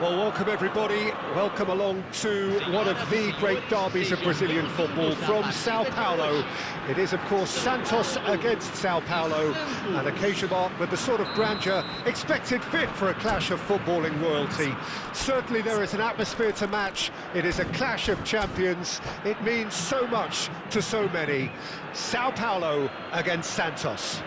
Well, welcome everybody. Welcome along to one of the great derbies of Brazilian football from Sao Paulo. It is, of course, Santos against Sao Paulo, an occasion marked with the sort of grandeur expected fit for a clash of footballing royalty. Certainly there is an atmosphere to match. It is a clash of champions. It means so much to so many. Sao Paulo against Santos.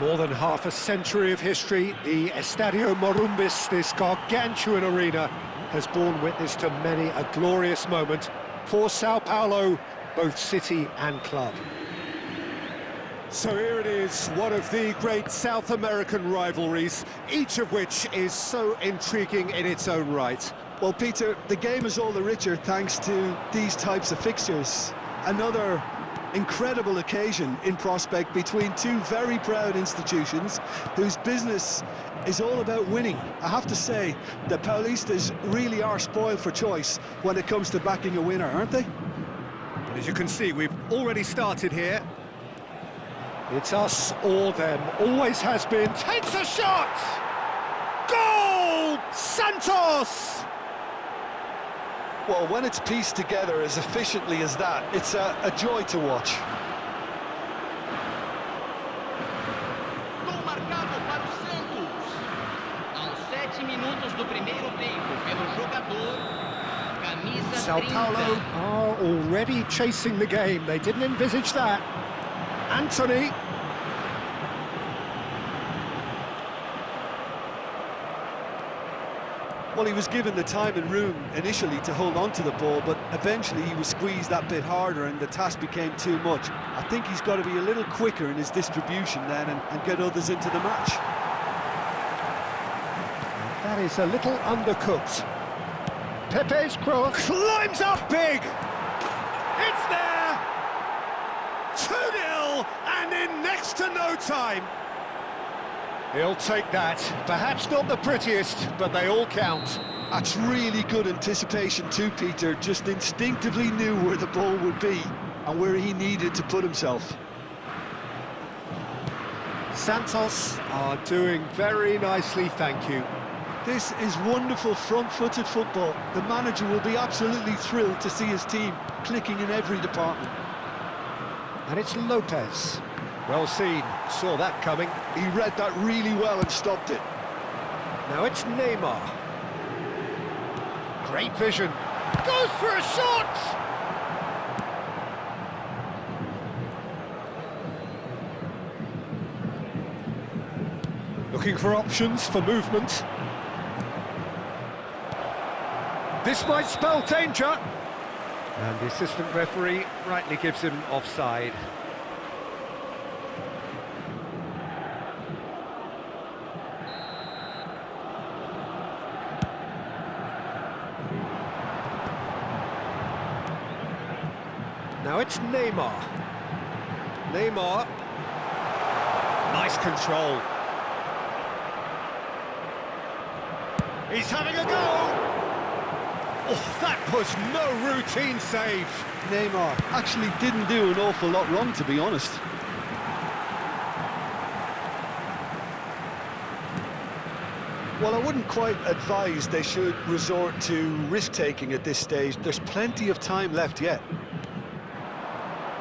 More than half a century of history, the Estadio Morumbis, this gargantuan arena, has borne witness to many a glorious moment for Sao Paulo, both city and club. So here it is, one of the great South American rivalries, each of which is so intriguing in its own right. Well, Peter, the game is all the richer thanks to these types of fixtures. Another incredible occasion in prospect between two very proud institutions whose business is all about winning. I have to say, the Paulistas really are spoiled for choice when it comes to backing a winner, aren't they? And as you can see, we've already started here. It's us or them, always has been. Takes a shot! Goal! Santos! Well, when it's pieced together as efficiently as that, it's a joy to watch. Gol marcado para o Santos. Aos 7 minutos do primeiro tempo, pelo jogador, camisa 30. Sao Paulo are already chasing the game. They didn't envisage that. Anthony. Well, he was given the time and room initially to hold on to the ball, but eventually he was squeezed that bit harder and the task became too much. I think he's got to be a little quicker in his distribution then and get others into the match. That is a little undercooked. Pepe's cross climbs up big. It's there. 2-0 and in next to no time. He'll take that. Perhaps not the prettiest, but they all count. That's really good anticipation too, Peter. Just instinctively knew where the ball would be and where he needed to put himself. Santos are doing very nicely, thank you. This is wonderful front-footed football. The manager will be absolutely thrilled to see his team clicking in every department. And it's Lopez. Well seen, saw that coming. He read that really well and stopped it. Now it's Neymar. Great vision. Goes for a shot! Looking for options for movement. This might spell danger. And the assistant referee rightly gives him offside. Now it's Neymar. Neymar. Nice control. He's having a go! Oh, that was no routine save. Neymar actually didn't do an awful lot wrong, to be honest. Well, I wouldn't quite advise they should resort to risk-taking at this stage. There's plenty of time left yet.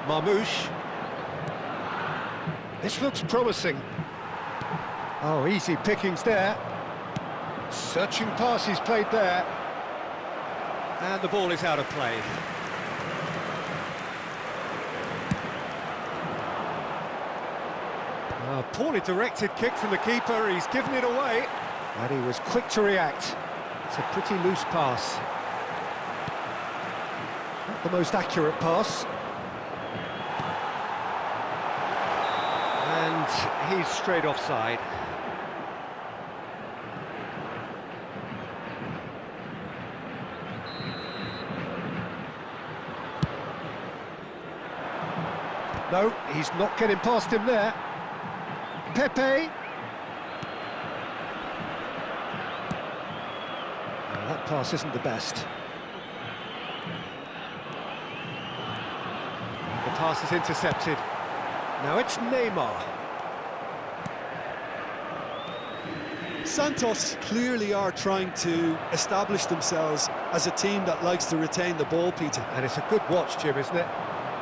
Marmouche. This looks promising. Oh, easy pickings there. Searching pass he's played there. And the ball is out of play. A poorly directed kick from the keeper, he's given it away. And he was quick to react. It's a pretty loose pass. Not the most accurate pass. And he's straight offside. No, he's not getting past him there. Pepe. Oh, that pass isn't the best. The pass is intercepted. Now it's Neymar. Santos clearly are trying to establish themselves as a team that likes to retain the ball, Peter. And it's a good watch, Jim, isn't it?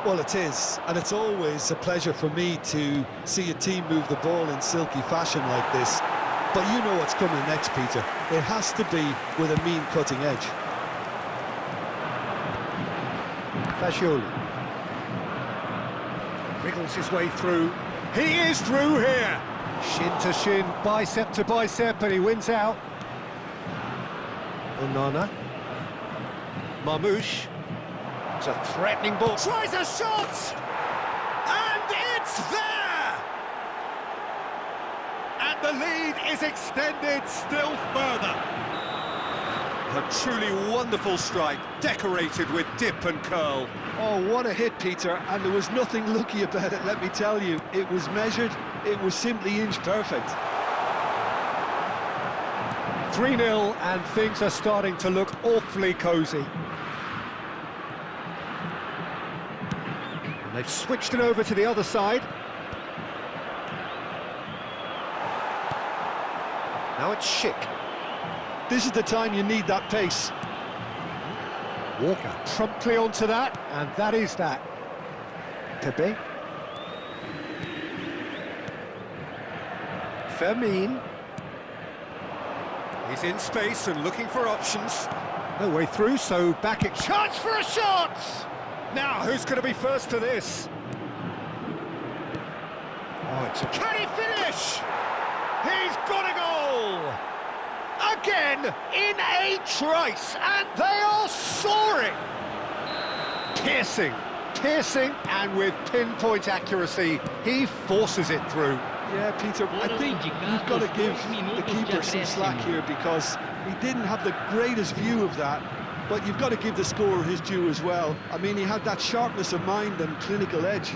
Well, it is, and it's always a pleasure for me to see a team move the ball in silky fashion like this. But you know what's coming next, Peter. It has to be with a mean cutting edge. Fagioli wriggles his way through. He is through here! Shin to shin, bicep to bicep, and he wins out. Onana. Marmouche. It's a threatening ball. Tries a shot! And it's there! And the lead is extended still further. A truly wonderful strike, decorated with dip and curl. Oh, what a hit, Peter, and there was nothing lucky about it, let me tell you. It was measured, it was simply inch perfect. 3-0, and things are starting to look awfully cosy. And they've switched it over to the other side. Now it's Schick. This is the time you need that pace. Walker promptly onto that, and that is that. Pepe. Fermin. He's in space and looking for options. No way through, so back it. Chance for a shot! Now, who's going to be first to this? Oh, it's a... Can he finish? He's got a goal! Again, in a trice, and they are soaring! Piercing, and with pinpoint accuracy, he forces it through. Yeah, Peter, I think you've got to give the keeper some slack here because he didn't have the greatest view of that, but you've got to give the scorer his due as well. I mean, he had that sharpness of mind and clinical edge.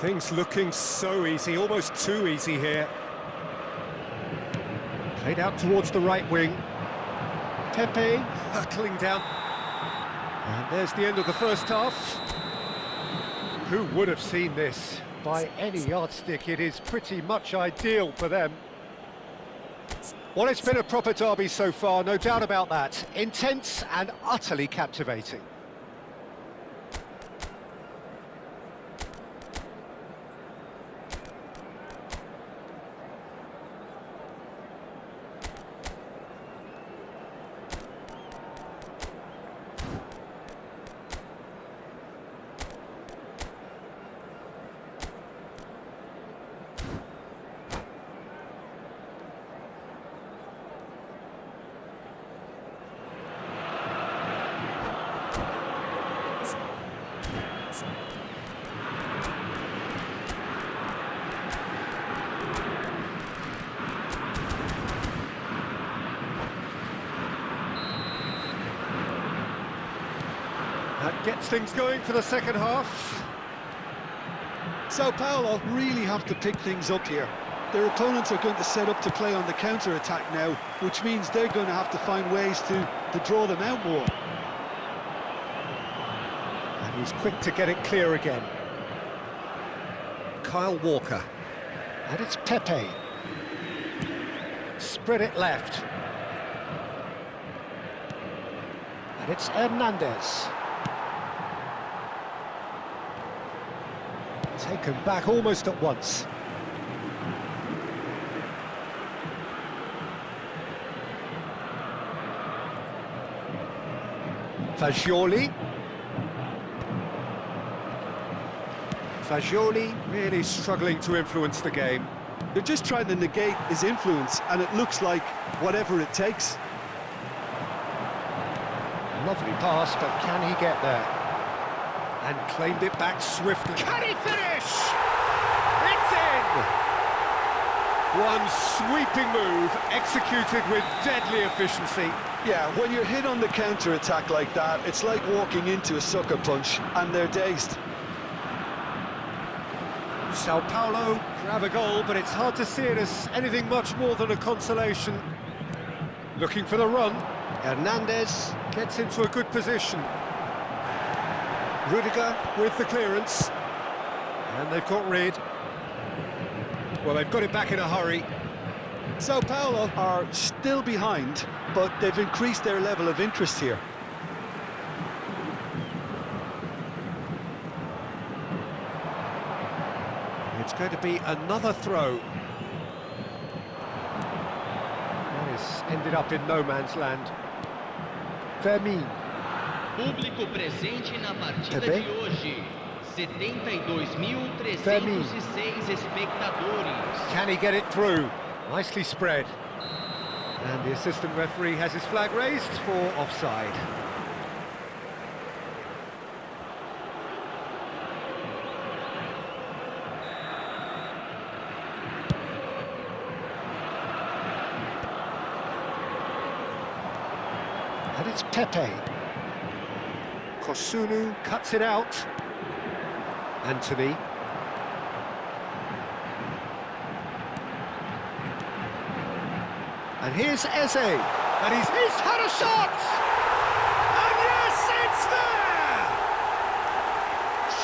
Things looking so easy, almost too easy here. Played out towards the right wing. Pepe hurtling down. And there's the end of the first half. Who would have seen this? By any yardstick, it is pretty much ideal for them. Well, it's been a proper derby so far, no doubt about that. Intense and utterly captivating. That gets things going for the second half. São Paulo really have to pick things up here. Their opponents are going to set up to play on the counter-attack now, which means they're going to have to find ways to draw them out more. And he's quick to get it clear again. Kyle Walker. And it's Pepe. Spread it left. And it's Hernandez. Taken back almost at once. Fagioli. Fagioli really struggling to influence the game. They're just trying to negate his influence, and it looks like whatever it takes. Lovely pass, but can he get there? And claimed it back swiftly. Can he finish? It's in! One sweeping move, executed with deadly efficiency. Yeah, when you're hit on the counter-attack like that, it's like walking into a sucker punch, and they're dazed. São Paulo grab a goal, but it's hard to see it as anything much more than a consolation. Looking for the run. Hernandez gets into a good position. Rudiger with the clearance. And they've got rid. Well, they've got it back in a hurry. São Paulo are still behind, but they've increased their level of interest here. It's going to be another throw. That has ended up in no man's land. Fermin. Público presente na partida Também. de hoje. 72.306 Fermin. espectadores. Can he get it through? Nicely spread. And the assistant referee has his flag raised for offside. And it's Pepe. Kosunu cuts it out. Anthony. And here's Eze. And he's had a shot! And yes, it's there!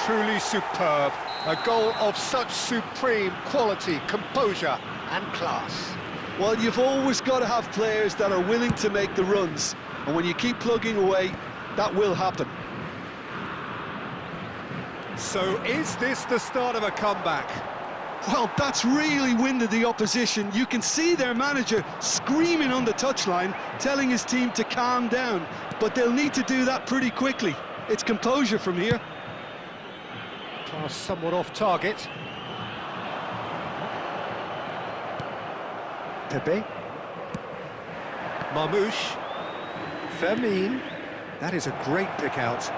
Truly superb. A goal of such supreme quality, composure and class. Well, you've always got to have players that are willing to make the runs. And when you keep plugging away, that will happen. So is this the start of a comeback? Well, that's really winded the opposition. You can see their manager screaming on the touchline, telling his team to calm down. But they'll need to do that pretty quickly. It's composure from here. Pass somewhat off target. Pepe. Marmouche. Fermin. That is a great pick out.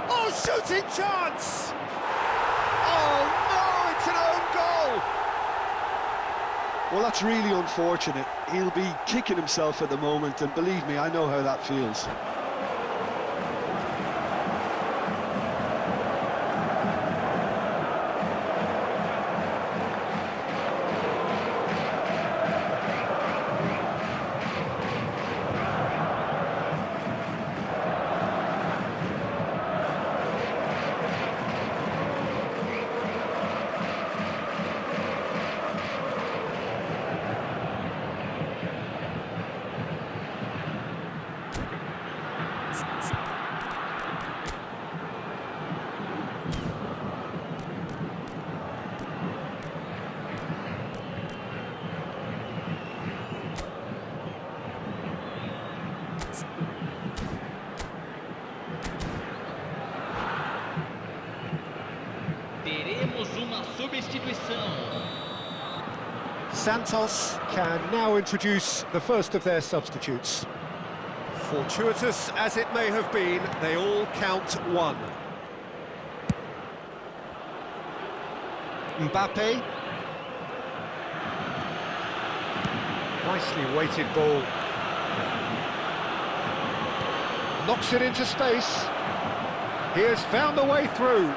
Oh, shooting chance! Oh no, it's an own goal! Well, that's really unfortunate. He'll be kicking himself at the moment, and believe me, I know how that feels. Teremos uma substituição. Santos can now introduce the first of their substitutes. Fortuitous as it may have been, they all count one. Mbappe. Nicely weighted ball. Knocks it into space. He has found a way through.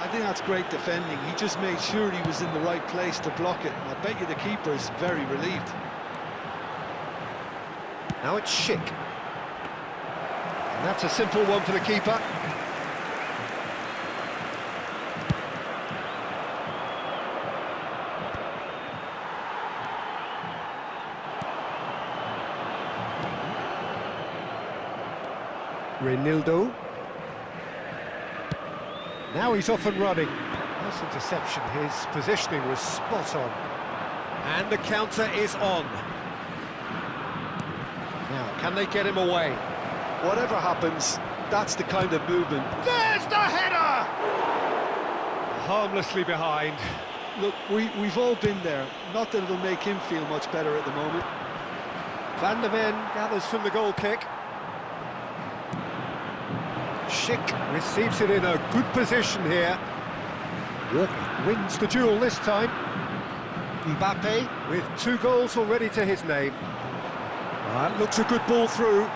I think that's great defending. He just made sure he was in the right place to block it. And I bet you the keeper is very relieved. Now it's Schick. And that's a simple one for the keeper. Reinildo. Now he's off and running. Nice interception, his positioning was spot on. And the counter is on. Now, can they get him away? Whatever happens, that's the kind of movement. There's the header! Harmlessly behind. Look, we've all been there. Not that it'll make him feel much better at the moment. Van der Ven gathers from the goal kick. Schick receives it in a good position here. Walker wins the duel this time. Mbappe with 2 goals already to his name. That looks a good ball through.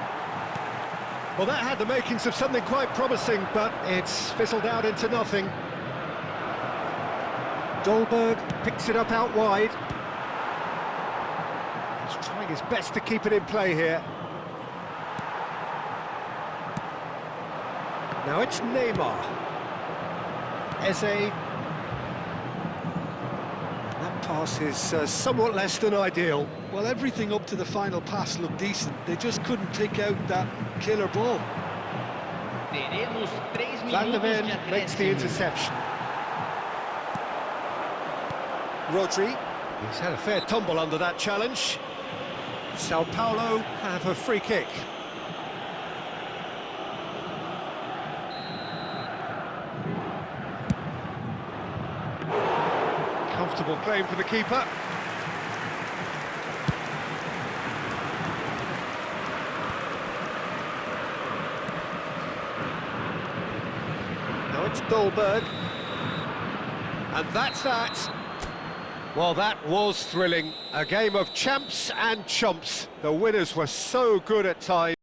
Well, that had the makings of something quite promising, but it's fizzled out into nothing. Dolberg picks it up out wide. He's trying his best to keep it in play here. Now it's Neymar. Eze. Pass is somewhat less than ideal. Well, everything up to the final pass looked decent. They just couldn't pick out that killer ball. Teremos 3 Van der minutos Ven de makes the acréscimo. interception. Rodri. He's had a fair tumble under that challenge. São Paulo have a free kick. Comfortable claim for the keeper. Now it's Dolberg. And that's that. Well, that was thrilling. A game of champs and chumps. The winners were so good at times.